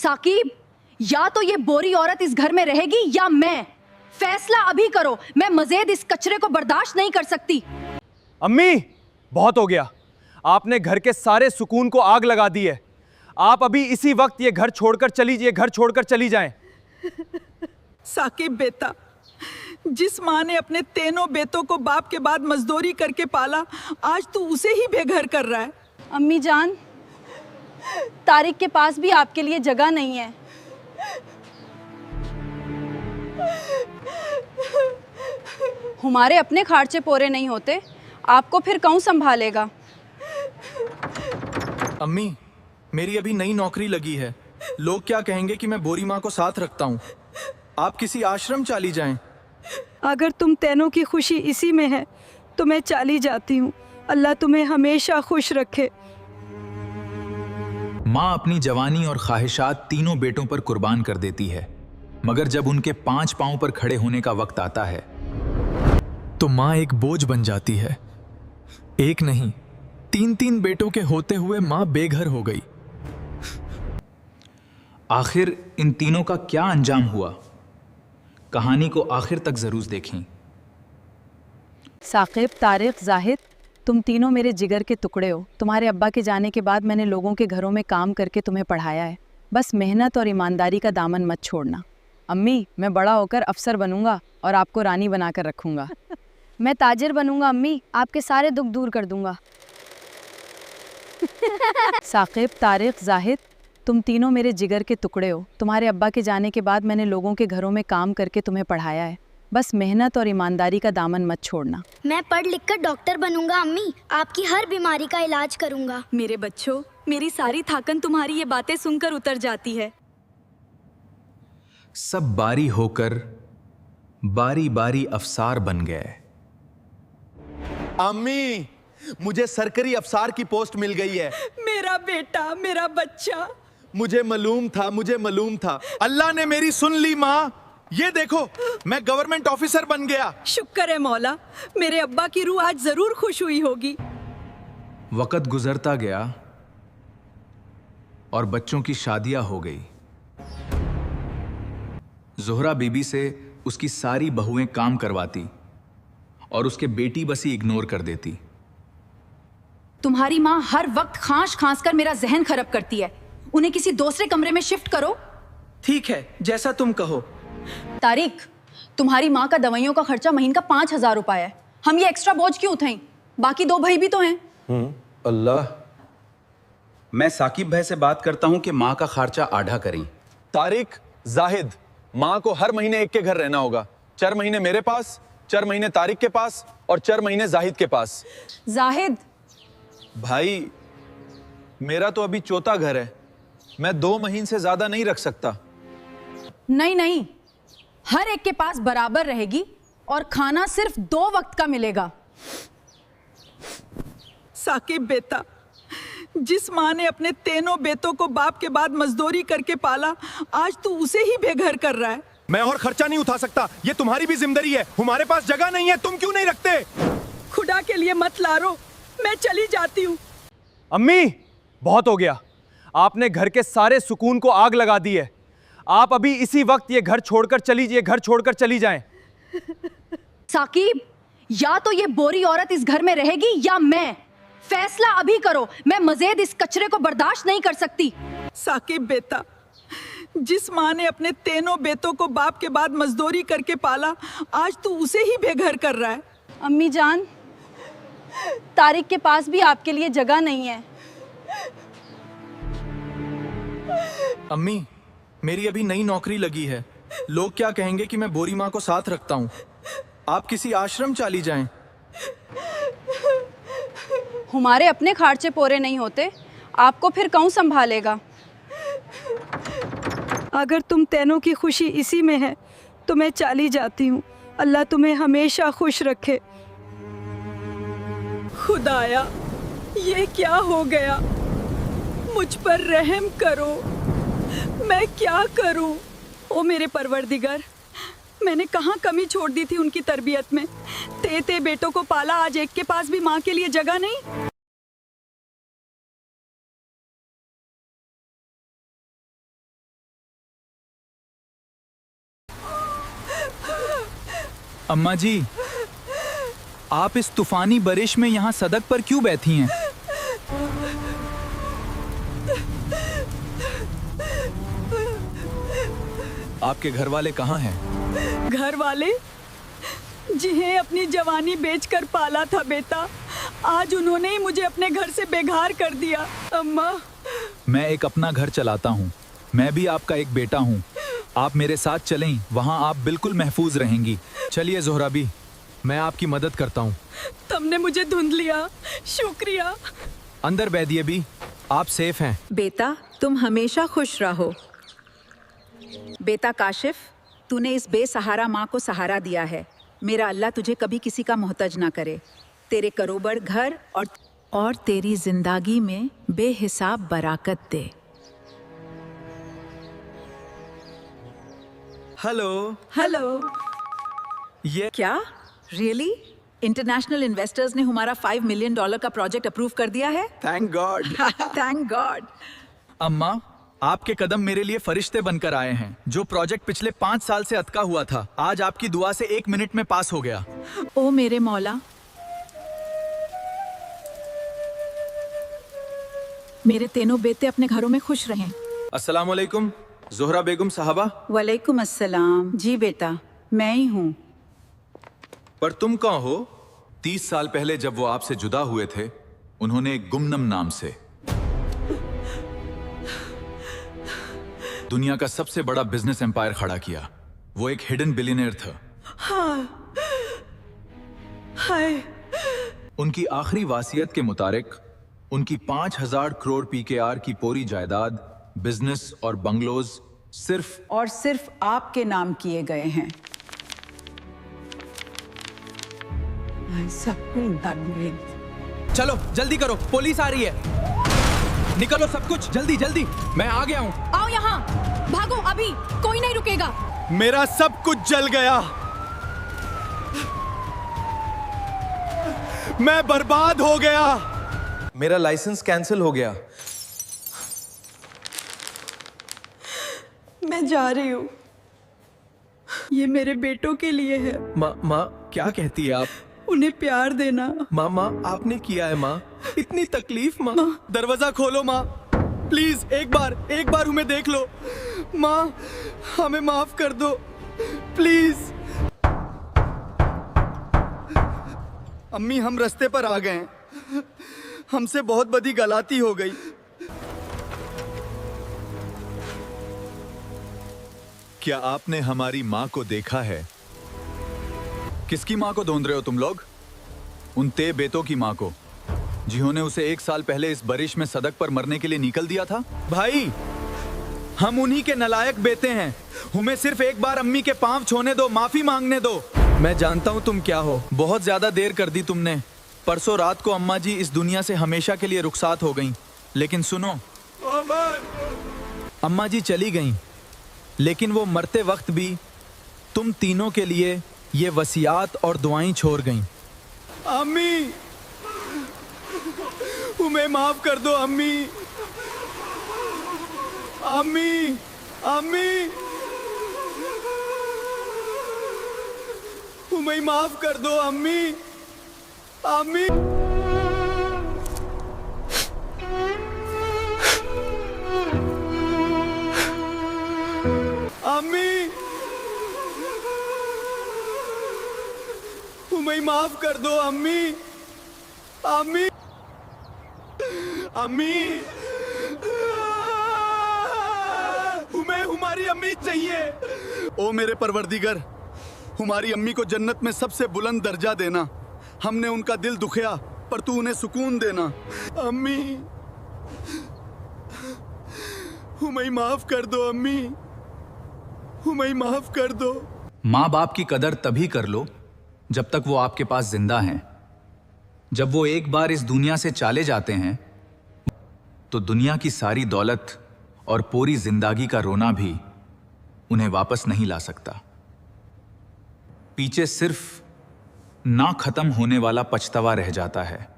साकिब, या तो ये बोरी औरत इस घर में रहेगी या मैं। फैसला अभी करो। मैं मज़ीद इस कचरे को बर्दाश्त नहीं कर सकती। अम्मी, बहुत हो गया। आपने घर के सारे सुकून को आग लगा दी है। आप अभी इसी वक्त ये घर छोड़कर चली जाएं। साकिब बेटा, जिस माँ ने अपने तीनों बेटों को बाप के बाद मजदूरी करके पाला, आज तू उसे ही बेघर कर रहा है। अम्मी जान, तारिक के पास भी आपके लिए जगह नहीं है। हमारे अपने खर्चे पूरे नहीं होते, आपको फिर कौन संभालेगा? अम्मी, मेरी अभी नई नौकरी लगी है। लोग क्या कहेंगे कि मैं बोरी माँ को साथ रखता हूँ। आप किसी आश्रम चली जाएं। अगर तुम तीनों की खुशी इसी में है तो मैं चली जाती हूँ। अल्लाह तुम्हें हमेशा खुश रखे। माँ अपनी जवानी और ख्वाहिशात तीनों बेटों पर कुर्बान कर देती है, मगर जब उनके 5 पांव पर खड़े होने का वक्त आता है तो माँ एक बोझ बन जाती है। एक नहीं, 3 बेटों के होते हुए माँ बेघर हो गई। आखिर इन तीनों का क्या अंजाम हुआ? कहानी को आखिर तक जरूर देखें। साकिब, तारिक, जाहिद, तुम तीनों मेरे जिगर के टुकड़े हो। तुम्हारे अब्बा के जाने के बाद मैंने लोगों के घरों में काम करके तुम्हें पढ़ाया है। बस मेहनत और ईमानदारी का दामन मत छोड़ना। अम्मी, मैं बड़ा होकर अफसर बनूंगा और आपको रानी बनाकर रखूंगा। मैं ताजिर बनूंगा अम्मी, आपके सारे दुख दूर कर दूंगा। साकिब, तारिक, जाहिद, तुम तीनों मेरे जिगर के टुकड़े हो। तुम्हारे अब्बा के जाने के बाद मैंने लोगों के घरों में काम करके तुम्हें पढ़ाया है। बस मेहनत और ईमानदारी का दामन मत छोड़ना। मैं पढ़ लिख कर डॉक्टर बनूंगा अम्मी, आपकी हर बीमारी का इलाज करूंगा। मेरे बच्चों, मेरी सारी थकान तुम्हारी ये बातें सुनकर उतर जाती है। सब बारी होकर बारी बारी अफसार बन गए। अम्मी, मुझे सरकारी अफसार की पोस्ट मिल गई है। मेरा बेटा, मेरा बच्चा। मुझे मालूम था। अल्लाह ने मेरी सुन ली माँ। ये देखो, मैं गवर्नमेंट ऑफिसर बन गया। शुक्र है मौला, मेरे अब्बा की रूह आज जरूर खुश हुई होगी। वक्त गुजरता गया और बच्चों की शादियां हो गई। जोहरा बीबी से उसकी सारी बहुएं काम करवाती और उसके बेटी बसी इग्नोर कर देती। तुम्हारी माँ हर वक्त खांस खांस कर मेरा जहन खराब करती है। उन्हें किसी दूसरे कमरे में शिफ्ट करो। ठीक है, जैसा तुम कहो। तारिक, तुम्हारी माँ का दवाइयों का खर्चा महीने का 5,000 रुपए है। हम ये एक्स्ट्रा बोझ क्यों उठाएं? बाकी 2 भाई भी तो हैं। अल्लाह। मैं साकिब भाई से बात करता हूं कि माँ का खर्चा आधा करें। तारिक, जाहिद, माँ को हर महीने एक के घर रहना होगा। 4 महीने मेरे पास, 4 महीने तारिक के पास और 4 महीने जाहिद के पास। जाहिद भाई, मेरा तो अभी चौथा घर है। मैं 2 महीने से ज्यादा नहीं रख सकता। नहीं, हर एक के पास बराबर रहेगी और खाना सिर्फ 2 वक्त का मिलेगा। साकिब बेटा, जिस माँ ने अपने तीनों बेटों को बाप के बाद मजदूरी करके पाला, आज तू उसे ही बेघर कर रहा है। मैं और खर्चा नहीं उठा सकता। ये तुम्हारी भी जिम्मेदारी है। हमारे पास जगह नहीं है, तुम क्यों नहीं रखते? खुदा के लिए मत लारो, मैं चली जाती हूँ। अम्मी, बहुत हो गया। आपने घर के सारे सुकून को आग लगा दी है। आप अभी इसी वक्त ये घर छोड़कर चली जाएं। साकिब, या तो ये बोरी औरत इस घर में रहेगी या मैं। फैसला अभी करो। मैं मज़ीद इस कचरे को बर्दाश्त नहीं कर सकती। साकिब बेटा, जिस माँ ने अपने तीनों बेटों को बाप के बाद मजदूरी करके पाला, आज तू उसे ही बेघर कर रहा है। अम्मी जान, तारिक के पास भी आपके लिए जगह नहीं है। अम्मी, मेरी अभी नई नौकरी लगी है। लोग क्या कहेंगे कि मैं बोरी माँ को साथ रखता हूँ। आप किसी आश्रम चली जाएं। हमारे अपने खर्चे पूरे नहीं होते, आपको फिर कौन संभालेगा? अगर तुम तीनों की खुशी इसी में है तो मैं चली जाती हूँ। अल्लाह तुम्हें हमेशा खुश रखे। खुदाया, ये क्या हो गया? मुझ पर रहम करो। मैं क्या करूं? ओ मेरे परवरदिगार, मैंने कहाँ कमी छोड़ दी थी उनकी तरबियत में। ते बेटों को पाला, आज एक के पास भी माँ के लिए जगह नहीं। अम्मा जी, आप इस तूफानी बारिश में यहाँ सड़क पर क्यों बैठी हैं? आपके घर वाले कहाँ हैं? घर वाले जिन्हें अपनी जवानी बेचकर पाला था बेटा, आज उन्होंने ही मुझे अपने घर से बेघर कर दिया। अम्मा, मैं एक अपना घर चलाता हूँ। मैं भी आपका एक बेटा हूँ। आप मेरे साथ चलें, वहाँ आप बिल्कुल महफूज रहेंगी। चलिए ज़ोहरा भी, मैं आपकी मदद करता हूँ। तुमने मुझे ढूंढ लिया, शुक्रिया। अंदर बैठिए भी, आप सेफ हैं। बेटा, तुम हमेशा खुश रहो। बेटा काशिफ, तूने इस बेसहारा माँ को सहारा दिया है। मेरा अल्लाह तुझे कभी किसी का मोहताज ना करे। तेरे करोबर घर और तेरी जिंदगी में बेहिसाब बरकत दे। हेलो। हेलो। ये क्या रियली? इंटरनेशनल इन्वेस्टर्स ने हमारा $5 मिलियन का प्रोजेक्ट अप्रूव कर दिया है। Thank God. Thank God. अम्मा, आपके कदम मेरे लिए फरिश्ते बनकर आए हैं। जो प्रोजेक्ट पिछले 5 साल से अटका हुआ था, आज आपकी दुआ से 1 मिनट में पास हो गया। ओ मेरे मौला, मेरे तीनों बेटे अपने घरों में खुश रहें। अस्सलाम वालेकुम ज़ोहरा बेगम साहबा। वालेकुम अस्सलाम। जी बेटा, मैं ही हूँ। पर तुम कौन हो? 30 साल पहले जब वो आपसे जुदा हुए थे, उन्होंने एक गुमनम नाम से दुनिया का सबसे बड़ा बिजनेस एम्पायर खड़ा किया। वो एक हिडन बिलियनियर था। हाय। उनकी आखिरी वासियत के मुताबिक उनकी 5000 करोड़ PKR की पूरी जायदाद, बिजनेस और बंगलोज सिर्फ आपके नाम किए गए हैं। चलो जल्दी करो, पुलिस आ रही है। निकलो सब कुछ, जल्दी जल्दी। मैं आ गया हूँ। आओ यहाँ, भागो अभी, कोई नहीं रुकेगा। मेरा सब कुछ जल गया। मैं बर्बाद हो गया। मेरा लाइसेंस कैंसिल हो गया। मैं जा रही हूँ। ये मेरे बेटों के लिए है। माँ क्या कहती है आप? उन्हें प्यार देना। माँ आपने किया है माँ, इतनी तकलीफ। माँ दरवाजा खोलो माँ, प्लीज एक बार हमें देख लो। माँ, हमें माफ कर दो प्लीज। अम्मी, हम रास्ते पर आ गए हैं। हमसे बहुत बड़ी गलती हो गई। क्या आपने हमारी माँ को देखा है? किसकी माँ को ढूंढ रहे हो तुम लोग? उन ते बेटों की माँ को, जिन्होंने उसे 1 साल पहले इस बारिश में सड़क पर मरने के लिए निकल दिया था। भाई, हम उन्हीं के नालायक बेटे हैं। हमें सिर्फ एक बार अम्मी के पांव छूने दो, माफी मांगने दो। मैं जानता हूँ तुम क्या हो। बहुत ज्यादा देर कर दी तुमने। परसों रात को अम्मा जी इस दुनिया से हमेशा के लिए रुखसात हो गईं। लेकिन सुनो, अम्मा जी चली गईं, लेकिन वो मरते वक्त भी तुम तीनों के लिए ये वसियात और दुआएं छोड़ गईं। अम्मी, हमें माफ कर दो अम्मी। अम्मी, अम्मी, हमें माफ कर दो अम्मी। अम्मी, अम्मी, हमें माफ कर दो अम्मी। अम्मी, अम्मी, हमें हमारी अम्मी चाहिए। ओ मेरे परवरदिगर, हमारी अम्मी को जन्नत में सबसे बुलंद दर्जा देना। हमने उनका दिल दुखया, पर तू उन्हें सुकून देना। अम्मी, हमें माफ कर दो अम्मी, हमें माफ कर दो। माँ बाप की कदर तभी कर लो जब तक वो आपके पास जिंदा हैं। जब वो एक बार इस दुनिया से चले जाते हैं, तो दुनिया की सारी दौलत और पूरी जिंदगी का रोना भी उन्हें वापस नहीं ला सकता। पीछे सिर्फ ना खत्म होने वाला पछतावा रह जाता है।